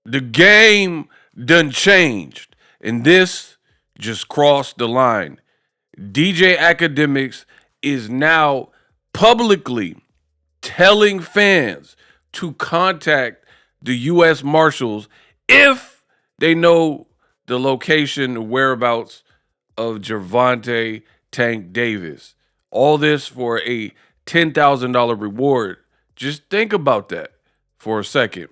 The game done changed, and this just crossed the line. DJ Academics is now publicly telling fans to contact the U.S. Marshals if they know the location, whereabouts of Gervonta Tank Davis. All this for a $10,000 reward. Just think about that for a second.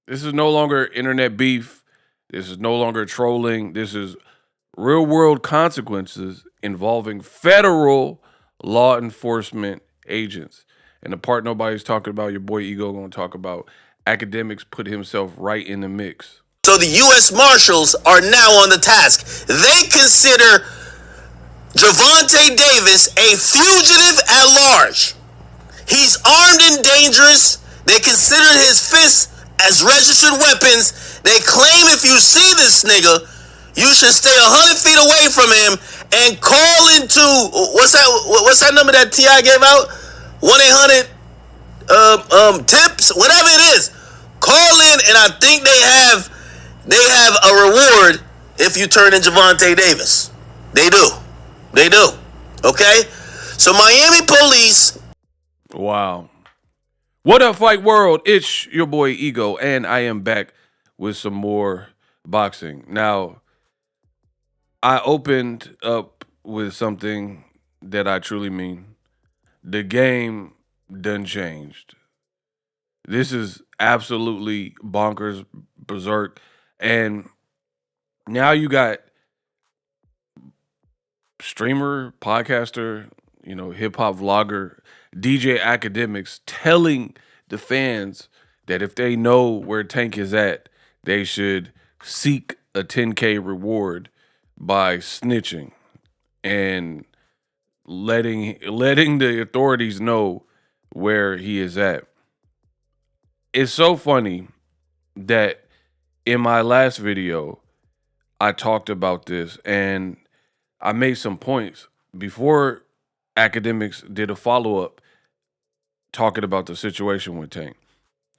This is no longer internet beef. This is no longer trolling. This is real world consequences involving federal law enforcement agents. And the part nobody's talking about, your boy Ego gonna talk about. Academics put himself right in the mix. So the U.S. Marshals are now on the task. They consider Gervonta Davis a fugitive at large. He's armed and dangerous. They consider his fists as registered weapons. They claim if you see this nigga, you should stay 100 feet away from him and call into what's that number that T.I. gave out? 1-800 tips, whatever it is. Call in, and I think they have a reward if you turn in Gervonta Davis. They do. Okay? So Miami police. Wow. What up, Fight World? It's your boy Ego, and I am back with some more boxing. Now, I opened up with something that I truly mean. The game done changed. This is absolutely bonkers, berserk. And now you got streamer, podcaster, hip hop vlogger, DJ Academics telling the fans that if they know where Tank is at, they should seek a 10K reward by snitching and letting the authorities know where he is at. It's so funny that in my last video, I talked about this and I made some points before Academics did a follow-up talking about the situation with Tank.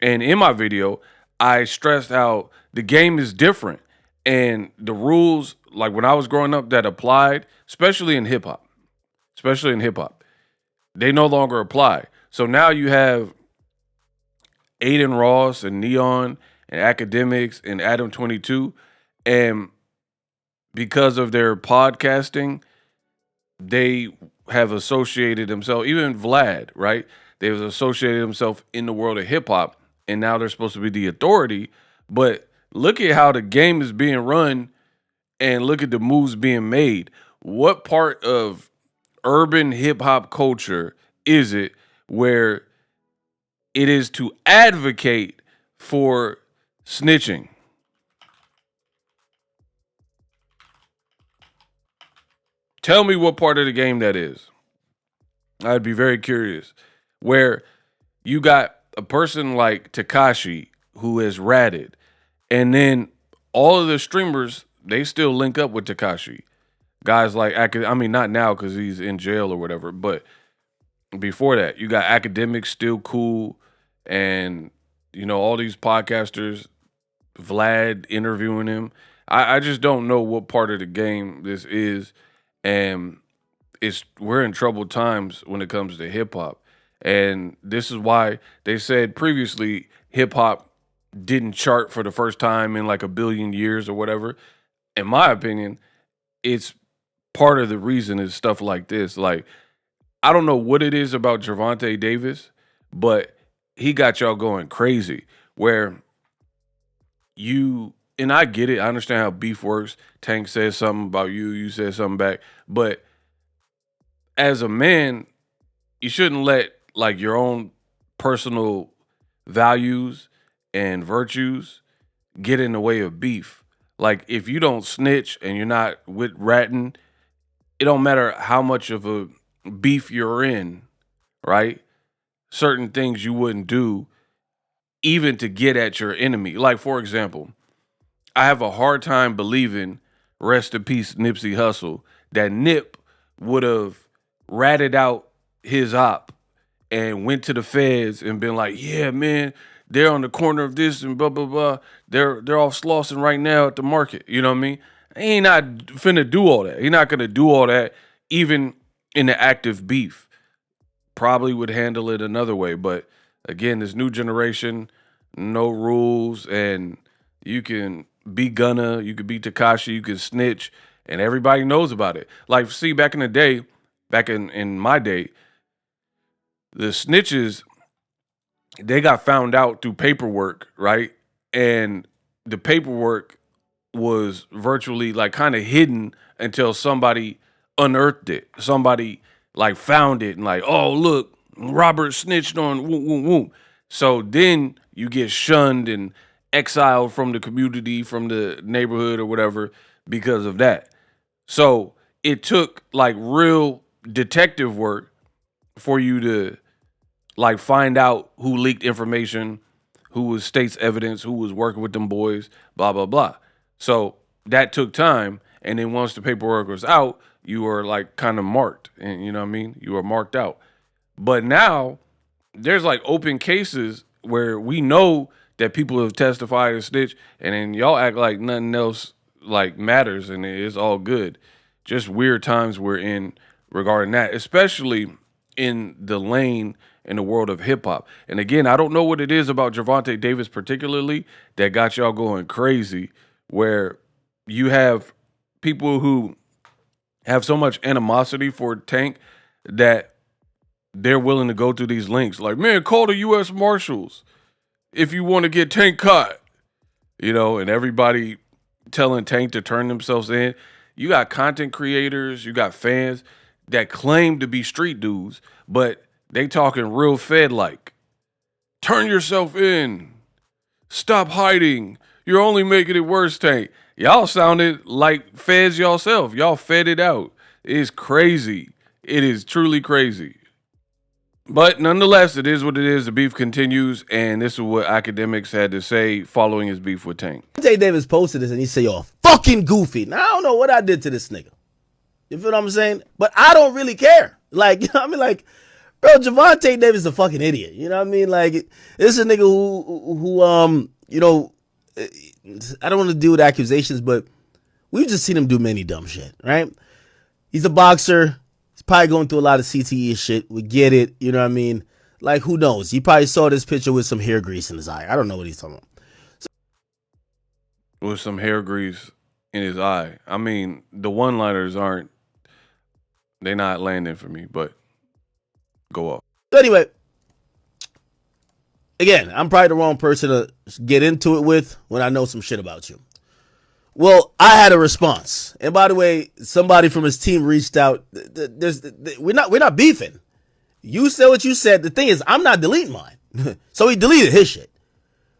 And in my video, I stressed how the game is different and the rules, like when I was growing up, that applied, especially in hip hop, they no longer apply. So now you have Aiden Ross and Neon and Academics and Adam 22, and because of their podcasting, they have associated themselves, even Vlad, right? They've associated themselves in the world of hip hop, and now they're supposed to be the authority. But look at how the game is being run and look at the moves being made. What part of urban hip hop culture is it where it is to advocate for snitching? Tell me what part of the game that is. I'd be very curious. Where you got a person like Tekashi who is ratted, and then all of the streamers, they still link up with Tekashi. Guys like, not now because he's in jail or whatever, but before that, you got Academics still cool, and all these podcasters, Vlad interviewing him. I just don't know what part of the game this is, and we're in troubled times when it comes to hip hop. And this is why they said previously hip hop didn't chart for the first time in like a billion years or whatever. In my opinion, it's part of the reason is stuff like this. Like, I don't know what it is about Gervonta Davis, but he got y'all going crazy where and I get it. I understand how beef works. Tank says something about you, you said something back. But as a man, you shouldn't let like your own personal values and virtues get in the way of beef. Like, if you don't snitch and you're not with ratting, it don't matter how much of a beef you're in, right? Certain things you wouldn't do even to get at your enemy. Like, for example, I have a hard time believing, rest in peace Nipsey Hussle, that Nip would have ratted out his op and went to the feds and been like, yeah, man, they're on the corner of this and blah blah blah. They're off Slauson right now at the market. You know what I mean? He ain't not finna do all that. He not gonna do all that even in the active beef. Probably would handle it another way. But again, this new generation, no rules, and you can be Gunna, you could be Takashi, you can snitch, and everybody knows about it. Like, see, back in the day, back in my day, the snitches, they got found out through paperwork, right? And the paperwork was virtually like kind of hidden until somebody unearthed it. Somebody like found it and like, oh, look, Robert snitched on whoom, whoom, whoom. So then you get shunned and exiled from the community, from the neighborhood or whatever because of that. So it took like real detective work for you to like find out who leaked information, who was state's evidence, who was working with them boys, blah, blah, blah. So that took time. And then once the paperwork was out, you were like kind of marked. And you know what I mean? You were marked out. But now there's like open cases where we know that people have testified and snitched, and then y'all act like nothing else like matters and it's all good. Just weird times we're in regarding that, especially in the lane in the world of hip hop. And again, I don't know what it is about Gervonta Davis particularly that got y'all going crazy, where you have people who have so much animosity for Tank that they're willing to go through these links. Like, man, call the U.S. Marshals if you want to get Tank caught. You know, and everybody telling Tank to turn themselves in. You got content creators, you got fans that claim to be street dudes, but they talking real Fed-like. Turn yourself in. Stop hiding. You're only making it worse, Tank. Y'all sounded like feds yourself. Y'all fed it out. It's crazy. It is truly crazy. But nonetheless, it is what it is. The beef continues, and this is what Akademiks had to say following his beef with Tank. Gervonta Davis posted this, and he said, "You're fucking goofy." Now, I don't know what I did to this nigga. You feel what I'm saying? But I don't really care. Like, you know what I mean? Like, bro, Gervonta Davis is a fucking idiot. You know what I mean? Like, this is a nigga who you know, I don't want to deal with accusations, but we've just seen him do many dumb shit, right? He's a boxer. He's probably going through a lot of CTE shit. We get it. You know what I mean? Like, who knows? He probably saw this picture with some hair grease in his eye. I don't know what he's talking about. With some hair grease in his eye. I mean, the one-liners they're not landing for me, but go off. So anyway, again, I'm probably the wrong person to get into it with when I know some shit about you. Well, I had a response, and by the way, somebody from his team reached out. We're not beefing. You said what you said. The thing is, I'm not deleting mine, so he deleted his shit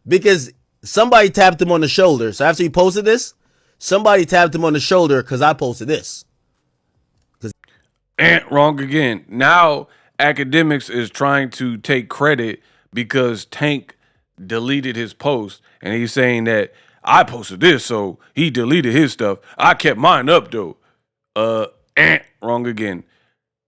because somebody tapped him on the shoulder. So after he posted this, somebody tapped him on the shoulder because I posted this. Wrong again. Now Akademiks is trying to take credit because Tank deleted his post, and he's saying that I posted this, so he deleted his stuff. I kept mine up though. Wrong again.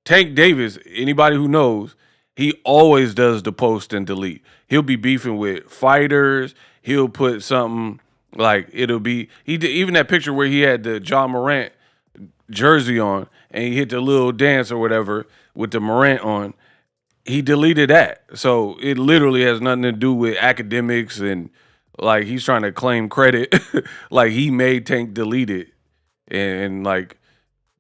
Tank Davis, anybody who knows, he always does the post and delete. He'll be beefing with fighters. He'll put something like it'll be. He did even that picture where he had the John Morant jersey on and he hit the little dance or whatever with the Morant on. He deleted that. So it literally has nothing to do with Akademiks, and like he's trying to claim credit. Like he made Tank delete it, and like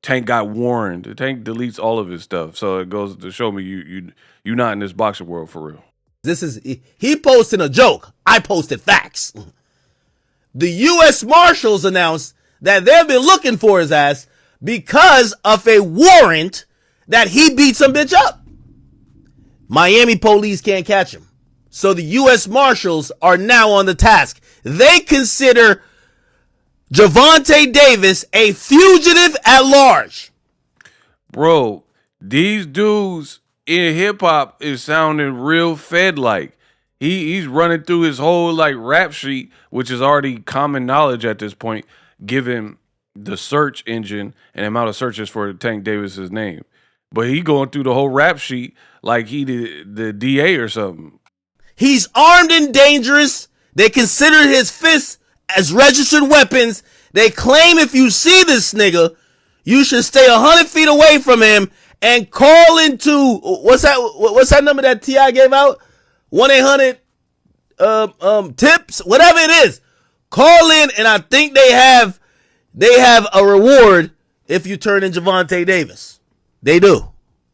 Tank got warned. Tank deletes all of his stuff. So it goes to show me you not in this boxing world for real. This is he posted a joke. I posted facts. The U.S. Marshals announced that they've been looking for his ass because of a warrant that he beat some bitch up. Miami police can't catch him. So the U.S. Marshals are now on the task. They consider Gervonta Davis a fugitive at large. Bro, these dudes in hip hop is sounding real Fed-like. He's running through his whole like rap sheet, which is already common knowledge at this point, given the search engine and the amount of searches for Tank Davis's name. But he going through the whole rap sheet like he did the DA or something. He's armed and dangerous. They consider his fists as registered weapons. They claim if you see this nigga, you should stay 100 feet away from him and call into, what's that number that T.I. gave out? 1-800 tips, whatever it is. Call in, and I think they have a reward if you turn in Gervonta Davis. They do.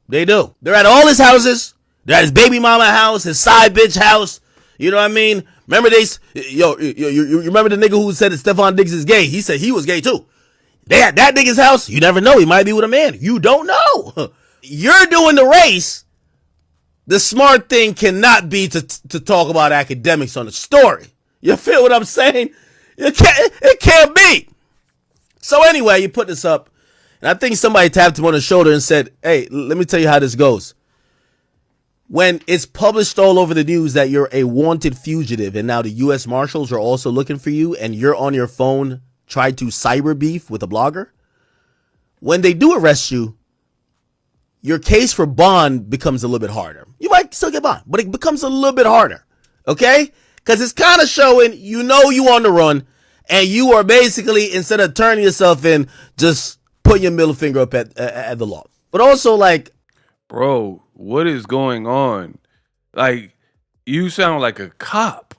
They're at all his houses. They're at his baby mama house, his side bitch house. You know what I mean? Remember you remember the nigga who said that Stephon Diggs is gay? He said he was gay too. They at that nigga's house. You never know. He might be with a man. You don't know. You're doing the race. The smart thing cannot be to talk about academics on the story. You feel what I'm saying? It can't be. So anyway, you put this up, and I think somebody tapped him on the shoulder and said, hey, let me tell you how this goes. When it's published all over the news that you're a wanted fugitive and now the U.S. Marshals are also looking for you and you're on your phone trying to cyber beef with a blogger, when they do arrest you, your case for bond becomes a little bit harder. You might still get bond, but it becomes a little bit harder, okay? Because it's kind of showing you on the run and you are basically, instead of turning yourself in, just putting your middle finger up at the law. But also, like, bro, what is going on? Like, you sound like a cop.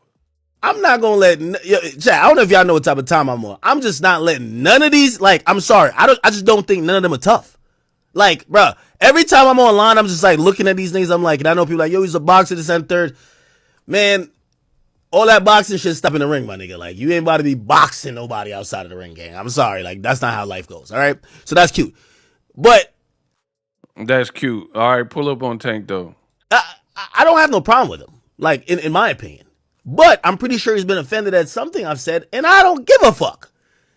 I'm not gonna let. I don't know if y'all know what type of time I'm on. I'm just not letting none of these. Like, I'm sorry, I just don't think none of them are tough. Like, bro, every time I'm online, I'm just like looking at these things. I'm like, and I know people like, yo, he's a boxer, this and third. Man, all that boxing shit stop in the ring, my nigga. Like, you ain't about to be boxing nobody outside of the ring, gang. I'm sorry, like, that's not how life goes. All right, so that's cute, but. That's cute. All right, pull up on Tank, though. I don't have no problem with him, like, in my opinion. But I'm pretty sure he's been offended at something I've said, and I don't give a fuck.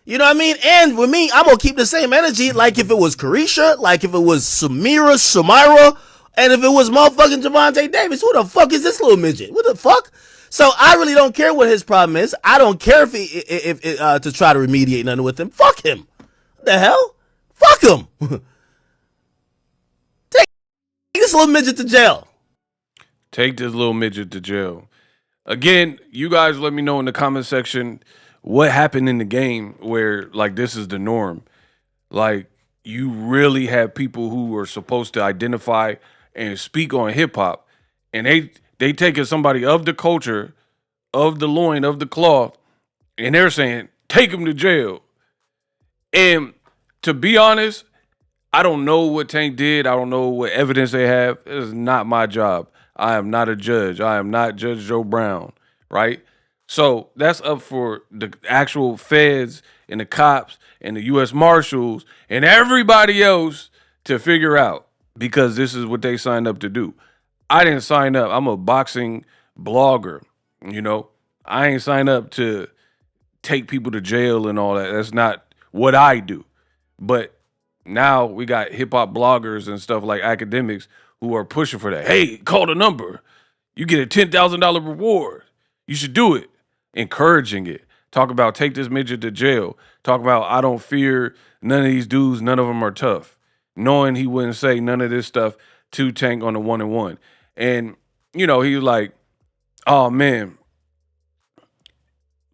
You know what I mean? And with me, I'm going to keep the same energy like if it was Carisha, like if it was Samira, and if it was motherfucking Gervonta Davis. Who the fuck is this little midget? What the fuck? So I really don't care what his problem is. I don't care if to try to remediate nothing with him. Fuck him. What the hell? Fuck him. Take this little midget to jail. Take this little midget to jail. Again, you guys let me know in the comment section what happened in the game where, like, this is the norm. Like, you really have people who are supposed to identify and speak on hip-hop, and they taking somebody of the culture, of the loin, of the cloth, and they're saying, take him to jail. And to be honest, I don't know what Tank did. I don't know what evidence they have. It is not my job. I am not a judge. I am not Judge Joe Brown, right? So that's up for the actual feds and the cops and the U.S. Marshals and everybody else to figure out, because this is what they signed up to do. I didn't sign up. I'm a boxing blogger, you know. I ain't signed up to take people to jail and all that. That's not what I do. But now we got hip-hop bloggers and stuff like Akademiks who are pushing for that. Hey, call the number. You get a $10,000 reward. You should do it. Encouraging it. Talk about take this midget to jail. Talk about I don't fear none of these dudes. None of them are tough. Knowing he wouldn't say none of this stuff to Tank on the 1-on-1. And, you know, he was like, oh, man,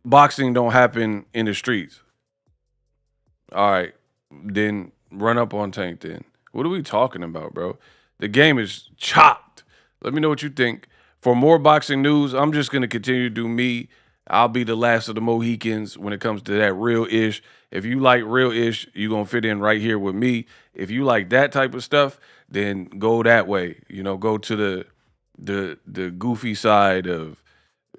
boxing don't happen in the streets. All right, then run up on Tank then. What are we talking about, bro? The game is chopped. Let me know what you think. For more boxing news, I'm just going to continue to do me. I'll be the last of the Mohicans when it comes to that real-ish. If you like real-ish, you're going to fit in right here with me. If you like that type of stuff, then go that way. You know, go to the goofy side of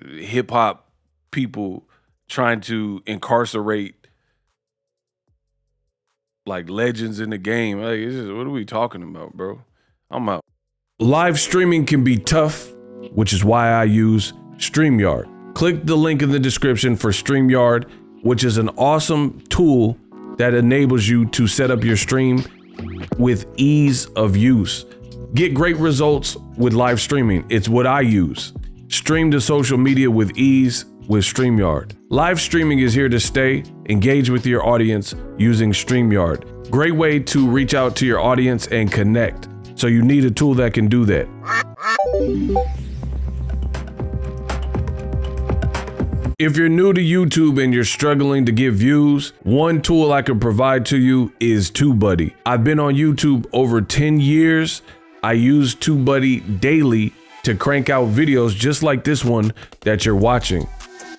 hip-hop people trying to incarcerate like legends in the game. Like, what are we talking about, bro? I'm out. Live streaming can be tough, which is why I use StreamYard. Click the link in the description for StreamYard, which is an awesome tool that enables you to set up your stream with ease of use. Get great results with live streaming. It's what I use. Stream to social media with ease with StreamYard. Live streaming is here to stay. Engage with your audience using StreamYard. Great way to reach out to your audience and connect. So you need a tool that can do that. If you're new to YouTube and you're struggling to get views, one tool I can provide to you is TubeBuddy. I've been on YouTube over 10 years. I use TubeBuddy daily to crank out videos just like this one that you're watching.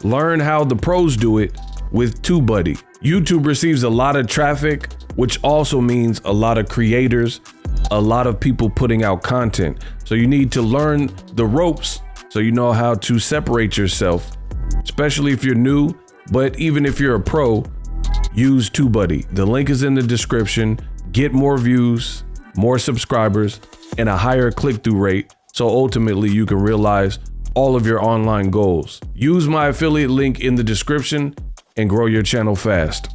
Learn how the pros do it with TubeBuddy. YouTube receives a lot of traffic, which also means a lot of creators, a lot of people putting out content. So you need to learn the ropes so you know how to separate yourself, especially if you're new, but even if you're a pro, use TubeBuddy. The link is in the description. Get more views, more subscribers, and a higher click-through rate, so ultimately you can realize all of your online goals. Use my affiliate link in the description and grow your channel fast.